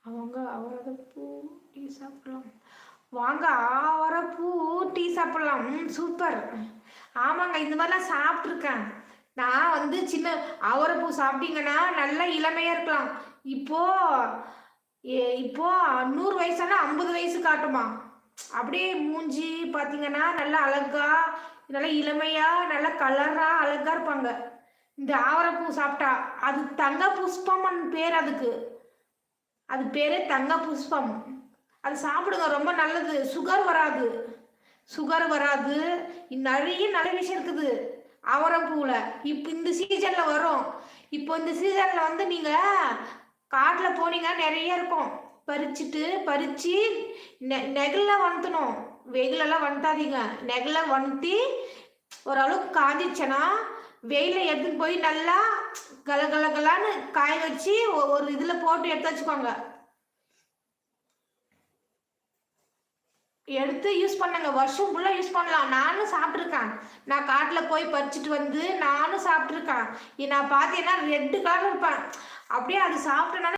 அவங்க அவரைப்பூ டீ சாப்பிடலாம். வாங்க அவரைப்பூ டீ சாப்பிடலாம். சூப்பர். ஆமாங்க, இந்த மாதிரிலாம் சாப்பிட்ருக்கேன். நான் வந்து சின்ன அவரைப்பூ சாப்பிட்டீங்கன்னா நல்லா இளமையா இருக்கலாம். இப்போ இப்போ 100 வயசானா 50 வயசு காட்டுமா. அப்படியே மூஞ்சி பார்த்தீங்கன்னா நல்லா அழகா, நல்லா இளமையா, நல்லா கலரா அழகா இருப்பாங்க. இந்த ஆவரப்பூ சாப்பிட்டா அது தங்க புஷ்பம்னு பேர் அதுக்கு. அது பேரே தங்க புஷ்பம். அது சாப்பிடுங்க, ரொம்ப நல்லது. சுகர் வராது, சுகர் வராது. நிறைய நல்ல விஷயம் இருக்குது அவரைப்பூவில். இப்போ இந்த சீசனில் வரும். இப்போ இந்த சீசனில் வந்து நீங்கள் காட்டில் போனீங்க நிறைய இருக்கும். பறித்து நெகிழில் வந்துடணும். வெயிலெல்லாம் வந்துட்டாதீங்க. நெகிழில் வந்துட்டு ஓரளவுக்கு காஞ்சிச்சேன்னா வெயிலில் எடுத்துன்னு போய் நல்லா கலகலகலான்னு காய வச்சு ஒரு இதில் போட்டு எடுத்து வச்சுக்கோங்க. எடுத்து யூஸ் பண்ணுங்க, வருஷம் ஃபுல்லாக யூஸ் பண்ணலாம். நானும் சாப்பிட்ருக்கேன். நான் காட்டில் போய் பறிச்சுட்டு வந்து நானும் சாப்பிட்ருக்கேன். நான் பார்த்தீங்கன்னா ரெட்டு கலர் இருப்பேன். அப்படியே அது சாப்பிட்டேன்னா